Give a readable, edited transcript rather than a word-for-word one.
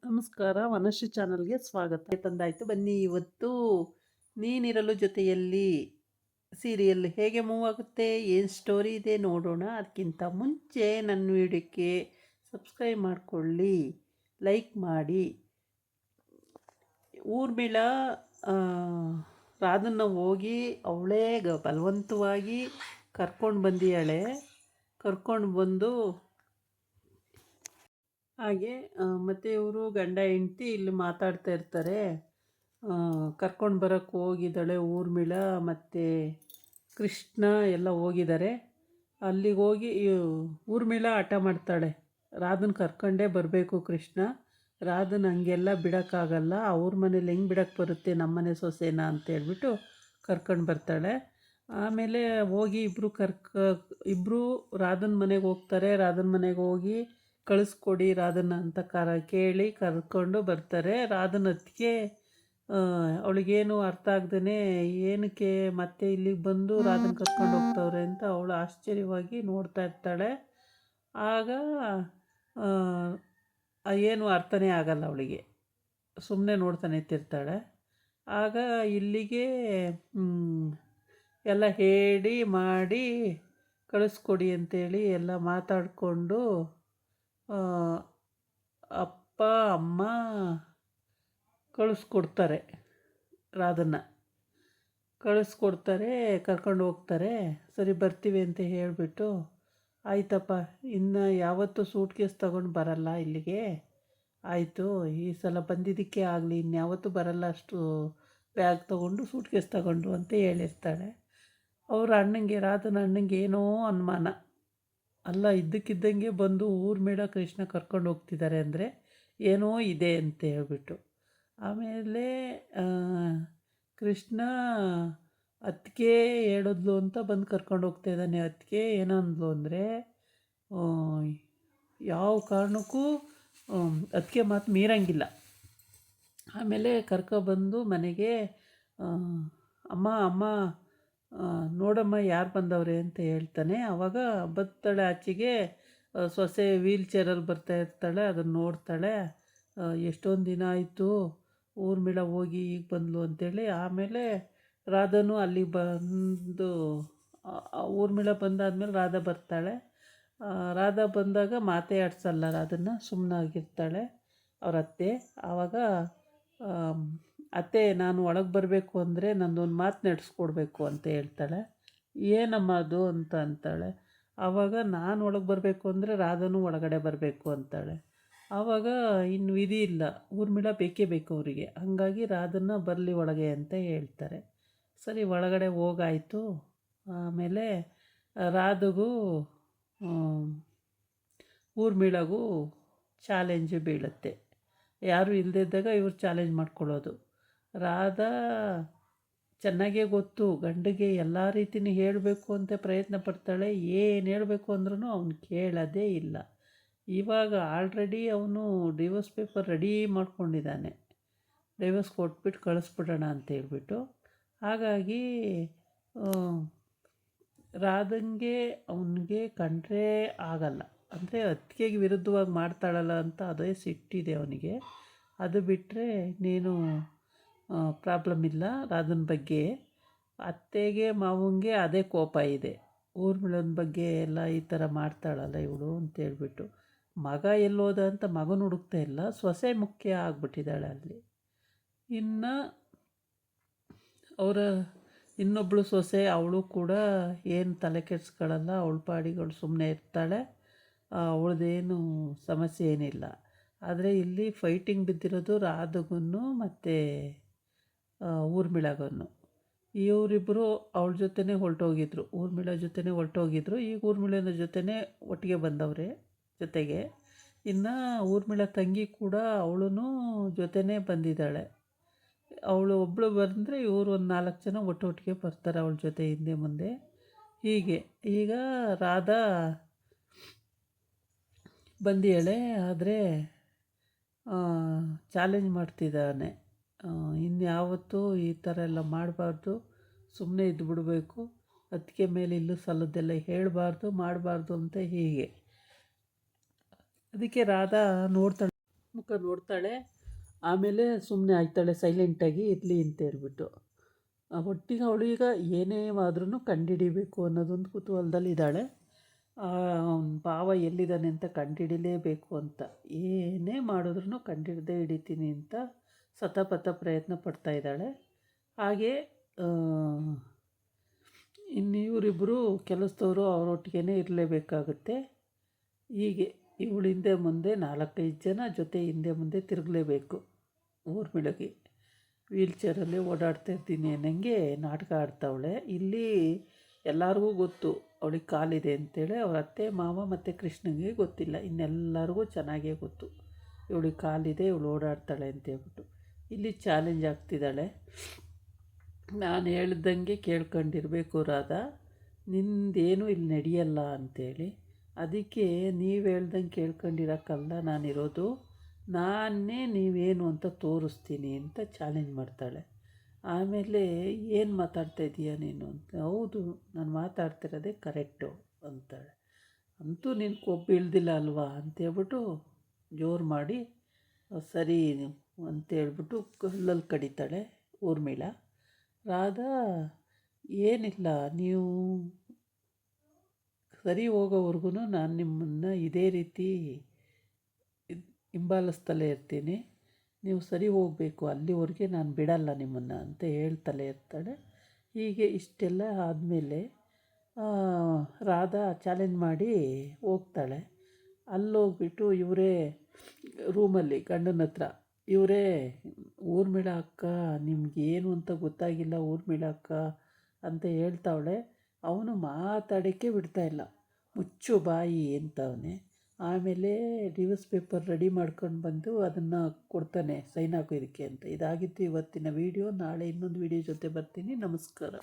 ನಮಸ್ಕಾರ, ವನಶ್ರೀ ಚಾನಲ್ಗೆ ಸ್ವಾಗತ. ತಂದಾಯಿತು, ಬನ್ನಿ ಇವತ್ತು ನೀನಿರಲು ಜೊತೆಯಲ್ಲಿ ಸೀರಿಯಲ್ ಹೇಗೆ ಮೂವ್ ಆಗುತ್ತೆ, ಏನು ಸ್ಟೋರಿ ಇದೆ ನೋಡೋಣ. ಅದಕ್ಕಿಂತ ಮುಂಚೆ ನನ್ನ ವಿಡಿಯೋಕ್ಕೆ ಸಬ್ಸ್ಕ್ರೈಬ್ ಮಾಡಿಕೊಳ್ಳಿ, ಲೈಕ್ ಮಾಡಿ. ಊರ್ಮಿಳಾ ರಾಧನ್ನ ಹೋಗಿ ಅವಳೇ ಬಲವಂತವಾಗಿ ಕರ್ಕೊಂಡು ಬಂದಿಯಾಳೆ. ಕರ್ಕೊಂಡು ಬಂದು ಹಾಗೆ ಮತ್ತು ಇವರು ಗಂಡ ಹೆಂಡ್ತಿ ಇಲ್ಲಿ ಮಾತಾಡ್ತಾ ಇರ್ತಾರೆ. ಕರ್ಕೊಂಡು ಬರೋಕ್ಕೆ ಹೋಗಿದ್ದಾಳೆ ಊರ್ಮಿಳ ಮತ್ತು ಕೃಷ್ಣ ಎಲ್ಲ ಹೋಗಿದ್ದಾರೆ. ಅಲ್ಲಿಗೆ ಹೋಗಿ ಊರ್ಮಿಳ ಹಠ ಮಾಡ್ತಾಳೆ, ರಾಧನ ಕರ್ಕೊಂಡೇ ಬರಬೇಕು ಕೃಷ್ಣ, ರಾಧನ ಹಂಗೆಲ್ಲ ಬಿಡೋಕ್ಕಾಗಲ್ಲ, ಅವ್ರ ಮನೇಲಿ ಹೆಂಗೆ ಬಿಡೋಕ್ಕೆ ಬರುತ್ತೆ ನಮ್ಮನೆ ಸೊಸೆನ ಅಂತೇಳ್ಬಿಟ್ಟು ಕರ್ಕೊಂಡು ಬರ್ತಾಳೆ. ಆಮೇಲೆ ಹೋಗಿ ಇಬ್ಬರು ರಾಧನ ಮನೆಗೆ ಹೋಗ್ತಾರೆ. ರಾಧನ ಮನೆಗೆ ಹೋಗಿ ಕಳಿಸ್ಕೊಡಿ ರಾಧನ ಅಂತ ಕೇಳಿ ಕರ್ಕೊಂಡು ಬರ್ತಾರೆ. ರಾಧನ ಅತ್ತಿಗೆ ಅವಳಿಗೇನು ಅರ್ಥ ಆಗ್ದೇ ಏನಕ್ಕೆ ಮತ್ತೆ ಇಲ್ಲಿಗೆ ಬಂದು ರಾಧನ ಕರ್ಕೊಂಡು ಹೋಗ್ತವ್ರೆ ಅಂತ ಅವಳು ಆಶ್ಚರ್ಯವಾಗಿ ನೋಡ್ತಾ ಇರ್ತಾಳೆ. ಆಗ ಏನು ಅರ್ಥನೇ ಆಗಲ್ಲ ಅವಳಿಗೆ, ಸುಮ್ಮನೆ ನೋಡ್ತಾನೆ ಇರ್ತಿರ್ತಾಳೆ. ಆಗ ಇಲ್ಲಿಗೆ ಎಲ್ಲ ಹೇಳಿ ಮಾಡಿ ಕಳಿಸ್ಕೊಡಿ ಅಂತೇಳಿ ಎಲ್ಲ ಮಾತಾಡಿಕೊಂಡು ಅಪ್ಪ ಅಮ್ಮ ಕಳಿಸ್ಕೊಡ್ತಾರೆ. ರಾಧನ್ನ ಕಳಿಸ್ಕೊಡ್ತಾರೆ, ಕರ್ಕೊಂಡು ಹೋಗ್ತಾರೆ. ಸರಿ ಬರ್ತೀವಿ ಅಂತ ಹೇಳಿಬಿಟ್ಟು, ಆಯ್ತಪ್ಪ ಇನ್ನು ಯಾವತ್ತೂ ಸೂಟ್ ಕೇಸ್ ತೊಗೊಂಡು ಬರಲ್ಲ ಇಲ್ಲಿಗೆ, ಆಯಿತು ಈ ಸಲ ಬಂದಿದ್ದಕ್ಕೆ ಆಗಲಿ, ಇನ್ಯಾವತ್ತೂ ಬರಲ್ಲ ಅಷ್ಟು ಬ್ಯಾಗ್ ತೊಗೊಂಡು ಸೂಟ್ ಕೇಸ್ ತೊಗೊಂಡು ಅಂತ ಹೇಳಿರ್ತಾಳೆ. ಅವ್ರ ಅಣ್ಣಂಗೆ, ರಾಧನ ಅಣ್ಣಂಗೆ ಏನೋ ಅನುಮಾನ, ಅಲ್ಲ ಇದ್ದಕ್ಕಿದ್ದಂಗೆ ಬಂದು ಊರ್ಮಿಳ ಕೃಷ್ಣ ಕರ್ಕೊಂಡು ಹೋಗ್ತಿದ್ದಾರೆ ಅಂದರೆ ಏನೋ ಇದೆ ಅಂತ ಹೇಳ್ಬಿಟ್ಟು. ಆಮೇಲೆ ಕೃಷ್ಣ ಅತ್ತಿಗೆ ಹೇಳಿದ್ಲು ಅಂತ ಬಂದು ಕರ್ಕೊಂಡು ಹೋಗ್ತಾ ಇದ್ದಾನೆ. ಅತ್ತಿಗೆ ಏನಂದ್ಲು ಅಂದರೆ, ಯಾವ ಕಾರಣಕ್ಕೂ ಅತ್ತಿಗೆ ಮಾತು ಮೀರಂಗಿಲ್ಲ. ಆಮೇಲೆ ಕರ್ಕೊಬಂದು ಮನೆಗೆ, ಅಮ್ಮ ಅಮ್ಮ ನೋಡಮ್ಮ ಯಾರು ಬಂದವ್ರೆ ಅಂತ ಹೇಳ್ತಾನೆ. ಆವಾಗ ಬರ್ತಾಳೆ ಆಚೆಗೆ, ಸೊಸೆ ವೀಲ್ ಚೇರಲ್ಲಿ ಬರ್ತಾ ಇರ್ತಾಳೆ. ಅದನ್ನು ನೋಡ್ತಾಳೆ, ಎಷ್ಟೊಂದು ದಿನ ಆಯಿತು ಊರ್ಮಿಳ ಹೋಗಿ ಈಗ ಬಂದ್ಲು ಅಂತೇಳಿ. ಆಮೇಲೆ ರಾಧನು ಅಲ್ಲಿಗೆ ಬಂದು, ಊರ್ಮಿಳ ಬಂದಾದ್ಮೇಲೆ ರಾಧಾ ಬರ್ತಾಳೆ. ರಾಧಾ ಬಂದಾಗ ಮಾತೇ ಆಡ್ಸಲ್ಲ ರಾಧನ್ನ, ಸುಮ್ಮನಾಗಿರ್ತಾಳೆ ಅವ್ರ ಅತ್ತೆ. ಆವಾಗ ಅತ್ತೆ ನಾನು ಒಳಗೆ ಬರಬೇಕು ಅಂದರೆ ನನ್ನೊಂದು ಮಾತು ನಡೆಸ್ಕೊಡ್ಬೇಕು ಅಂತ ಹೇಳ್ತಾಳೆ. ಏನಮ್ಮ ಅದು ಅಂತ ಅಂತಾಳೆ. ಆವಾಗ ನಾನು ಒಳಗೆ ಬರಬೇಕು ಅಂದರೆ ರಾಧನೂ ಒಳಗಡೆ ಬರಬೇಕು ಅಂತಾಳೆ. ಆವಾಗ ಇನ್ನು ವಿಧಿ ಇಲ್ಲ, ಊರ್ಮಿಳ ಬೇಕೇ ಬೇಕು ಅವರಿಗೆ, ಹಾಗಾಗಿ ರಾಧನ್ನ ಬರಲಿ ಒಳಗೆ ಅಂತ ಹೇಳ್ತಾರೆ. ಸರಿ ಒಳಗಡೆ ಹೋಗಾಯಿತು. ಆಮೇಲೆ ರಾಧಗೂ ಊರ್ಮಿಳಗೂ ಚಾಲೆಂಜ್ ಬೀಳುತ್ತೆ. ಯಾರೂ ಇಲ್ಲದೇ ಇದ್ದಾಗ ಇವ್ರು ಚಾಲೆಂಜ್ ಮಾಡ್ಕೊಳ್ಳೋದು. ರಾಧಾ ಚೆನ್ನಾಗೇ ಗೊತ್ತು ಗಂಡಿಗೆ ಎಲ್ಲ ರೀತಿಯೂ ಹೇಳಬೇಕು ಅಂತ ಪ್ರಯತ್ನ ಪಡ್ತಾಳೆ. ಏನು ಹೇಳಬೇಕು ಅಂದ್ರೂ ಅವನು ಕೇಳೋದೇ ಇಲ್ಲ. ಇವಾಗ ಆಲ್ರೆಡಿ ಅವನು ಡಿವೋರ್ಸ್ ಪೇಪರ್ ರೆಡಿ ಮಾಡ್ಕೊಂಡಿದ್ದಾನೆ, ಡಿವೋರ್ಸ್ ಕೊಟ್ಬಿಟ್ಟು ಕಳಿಸ್ಬಿಡೋಣ ಅಂತ ಹೇಳ್ಬಿಟ್ಟು. ಹಾಗಾಗಿ ರಾಧಂಗೆ ಅವನಿಗೆ ಕಂಡ್ರೆ ಆಗಲ್ಲ, ಅಂದರೆ ಅತ್ತಿಗೆಗೆ ವಿರುದ್ಧವಾಗಿ ಮಾಡ್ತಾಳಲ್ಲ ಅಂತ ಅದೇ ಸಿಟ್ಟಿದೆ ಅವನಿಗೆ. ಅದು ಬಿಟ್ಟರೆ ನೀನು ಪ್ರಾಬ್ಲಮ್ ಇಲ್ಲ ರಾಧನ ಬಗ್ಗೆ. ಅತ್ತೆಗೆ ಮಾವಂಗೆ ಅದೇ ಕೋಪ ಇದೆ, ಊರ್ಮಿಳನ ಬಗ್ಗೆ ಎಲ್ಲ ಈ ಥರ ಮಾಡ್ತಾಳಲ್ಲ ಇವಳು ಅಂತೇಳ್ಬಿಟ್ಟು. ಮಗ ಎಲ್ಲೋದ ಅಂತ ಮಗನ ಹುಡುಕ್ತಾ ಇಲ್ಲ, ಸೊಸೆ ಮುಖ್ಯ ಆಗಿಬಿಟ್ಟಿದ್ದಾಳೆ ಅಲ್ಲಿ. ಇನ್ನು ಅವರ ಇನ್ನೊಬ್ಬಳು ಸೊಸೆ, ಅವಳು ಕೂಡ ಏನು ತಲೆ ಕೆಡಿಸ್ಕೊಳ್ಳಲ್ಲ, ಅವಳ ಪಾಡಿಗಳು ಸುಮ್ಮನೆ ಇರ್ತಾಳೆ, ಅವಳದೇನು ಸಮಸ್ಯೆ ಏನಿಲ್ಲ. ಆದರೆ ಇಲ್ಲಿ ಫೈಟಿಂಗ್ ಬಿದ್ದಿರೋದು ರಾಧಗೂ ಮತ್ತು ಊರ್ಮಿಳಗೂ. ಇವರಿಬ್ಬರು ಅವಳ ಜೊತೆನೇ ಹೊರಟೋಗಿದ್ರು, ಊರ್ಮಿಳ ಜೊತೆನೇ ಹೊರಟೋಗಿದ್ರು. ಈಗ ಊರ್ಮಿಳನ ಜೊತೆನೇ ಒಟ್ಟಿಗೆ ಬಂದವ್ರೆ ಜೊತೆಗೆ. ಇನ್ನು ಊರ್ಮಿಳ ತಂಗಿ ಕೂಡ ಅವಳು ಜೊತೆನೇ ಬಂದಿದ್ದಾಳೆ. ಅವಳು ಒಬ್ಬಳು ಬಂದರೆ ಇವರು ಒಂದು 4 ಜನ ಒಟ್ಟೊಟ್ಟಿಗೆ ಬರ್ತಾರೆ ಅವಳ ಜೊತೆ, ಹಿಂದೆ ಮುಂದೆ ಹೀಗೆ. ಈಗ ರಾಧಾ ಬಂದಿಯಾಳೆ, ಆದರೆ ಚಾಲೆಂಜ್ ಮಾಡ್ತಿದ್ದಾನೆ, ಇನ್ಯಾವತ್ತೂ ಈ ಥರ ಎಲ್ಲ ಮಾಡಬಾರ್ದು, ಸುಮ್ಮನೆ ಇದ್ದು ಬಿಡಬೇಕು, ಅದಕ್ಕೆ ಮೇಲೆ ಇಲ್ಲೂ ಸಲ್ಲದ್ದೆಲ್ಲ ಹೇಳಬಾರ್ದು ಮಾಡಬಾರ್ದು ಅಂತ ಹೀಗೆ. ಅದಕ್ಕೆ ರಾಧಾ ಮುಖ ನೋಡ್ತಾಳೆ. ಆಮೇಲೆ ಸುಮ್ಮನೆ ಆಗ್ತಾಳೆ ಸೈಲೆಂಟಾಗಿ ಇರಲಿ ಅಂತ ಹೇಳ್ಬಿಟ್ಟು. ಒಟ್ಟಿಗೆ ಅವಳೀಗ ಏನೇ ಆದ್ರೂ ಕಂಡುಹಿಡಿಬೇಕು ಅನ್ನೋದೊಂದು ಕುತೂಹಲದಲ್ಲಿದ್ದಾಳೆ. ಭಾವ ಎಲ್ಲಿದ್ದಾನೆ ಅಂತ ಕಂಡುಹಿಡಿಲೇಬೇಕು ಅಂತ. ಏನೇ ಮಾಡಿದ್ರೂ ಕಂಡುಹಿಡ್ದೇ ಹಿಡಿತೀನಿ ಅಂತ ಸತಪಥ ಪ್ರಯತ್ನ ಪಡ್ತಾ ಇದ್ದಾಳೆ. ಹಾಗೆ ಇನ್ನು ಇವರಿಬ್ಬರು ಕೆಲಸದವರು ಅವರೊಟ್ಟಿಗೆ ಇರಲೇಬೇಕಾಗುತ್ತೆ. ಹೀಗೆ ಇವಳು ಹಿಂದೆ ಮುಂದೆ 4-5 ಜನ ಜೊತೆ ಹಿಂದೆ ಮುಂದೆ ತಿರುಗಲೇಬೇಕು. ಊರ್ಮಿಳಗೆ ವೀಲ್ಚೇರಲ್ಲಿ ಓಡಾಡ್ತಾ ಇರ್ತೀನಿ ಅನ್ನಂಗೆ ನಾಟಕ ಆಡ್ತಾವಳೆ. ಇಲ್ಲಿ ಎಲ್ಲರಿಗೂ ಗೊತ್ತು ಅವಳಿಗೆ ಕಾಲಿದೆ ಅಂತೇಳಿ. ಅವ್ರ ಅತ್ತೆ ಮಾವ ಮತ್ತು ಕೃಷ್ಣನಿಗೆ ಗೊತ್ತಿಲ್ಲ, ಇನ್ನೆಲ್ಲರಿಗೂ ಚೆನ್ನಾಗೇ ಗೊತ್ತು ಇವಳಿಗೆ ಕಾಲಿದೆ, ಇವಳು ಓಡಾಡ್ತಾಳೆ ಅಂತೇಳ್ಬಿಟ್ಟು. ಇಲ್ಲಿ ಚಾಲೆಂಜ್ ಆಗ್ತಿದ್ದಾಳೆ. ನಾನು ಹೇಳ್ದಂಗೆ ಕೇಳ್ಕೊಂಡಿರಬೇಕು ರಾಧಾ, ನಿಂದೇನು ಇಲ್ಲಿ ನಡೆಯಲ್ಲ ಅಂಥೇಳಿ. ಅದಕ್ಕೆ ನೀವು ಹೇಳ್ದಂಗೆ ಕೇಳ್ಕೊಂಡಿರೋಕ್ಕಲ್ಲ ನಾನಿರೋದು, ನಾನೇ ನೀವೇನು ಅಂತ ತೋರಿಸ್ತೀನಿ ಅಂತ ಚಾಲೆಂಜ್ ಮಾಡ್ತಾಳೆ. ಆಮೇಲೆ ಏನು ಮಾತಾಡ್ತಾ ಇದೀಯ ನೀನು ಅಂತ. ಹೌದು, ನಾನು ಮಾತಾಡ್ತಿರೋದೇ ಕರೆಕ್ಟು ಅಂತಾಳೆ. ಅಂತೂ ನಿನ್ನ ಕೊಬ್ಬು ಇಳ್ದಿಲ್ಲ ಅಲ್ವಾ ಅಂತೇಳ್ಬಿಟ್ಟು ಜೋರು ಮಾಡಿ ಸರಿ ಅಂತೇಳ್ಬಿಟ್ಟು ಕಲ್ಲಲ್ಲಿ ಕಡಿತಾಳೆ ಊರ್ಮಿಳ. ರಾಧಾ ಏನಿಲ್ಲ, ನೀವು ಸರಿ ಹೋಗೋವರೆಗೂ ನಾನು ನಿಮ್ಮನ್ನು ಇದೇ ರೀತಿ ಹಿಂಬಾಲಿಸ್ತಲೇ ಇರ್ತೀನಿ, ನೀವು ಸರಿ ಹೋಗಬೇಕು, ಅಲ್ಲಿವರೆಗೆ ನಾನು ಬಿಡಲ್ಲ ನಿಮ್ಮನ್ನು ಅಂತ ಹೇಳ್ತಲೇ ಇರ್ತಾಳೆ. ಹೀಗೆ ಇಷ್ಟೆಲ್ಲ ಆದಮೇಲೆ ರಾಧಾ ಚಾಲೆಂಜ್ ಮಾಡಿ ಹೋಗ್ತಾಳೆ. ಅಲ್ಲೋಗ್ಬಿಟ್ಟು ಇವರೇ ರೂಮಲ್ಲಿ ಗಂಡನ ಹತ್ರ ಇವರೇ ಊರ್ಮಿಳ ಅಕ್ಕ ನಿಮಗೇನು ಅಂತ ಗೊತ್ತಾಗಿಲ್ಲ ಊರ್ಮಿಳ ಅಕ್ಕ ಅಂತ ಹೇಳ್ತಾವಳೆ. ಅವನು ಮಾತಾಡೋಕ್ಕೆ ಬಿಡ್ತಾಯಿಲ್ಲ, ಮುಚ್ಚು ಬಾಯಿ ಅಂತವನೇ. ಆಮೇಲೆ ಡಿವೋರ್ಸ್ ಪೇಪರ್ ರೆಡಿ ಮಾಡ್ಕೊಂಡು ಬಂದು ಅದನ್ನು ಕೊಡ್ತಾನೆ ಸೈನ್ ಹಾಕೋದಕ್ಕೆ ಅಂತ. ಇದಾಗಿತ್ತು ಇವತ್ತಿನ ವೀಡಿಯೋ. ನಾಳೆ ಇನ್ನೊಂದು ವೀಡಿಯೋ ಜೊತೆ ಬರ್ತೀನಿ. ನಮಸ್ಕಾರ.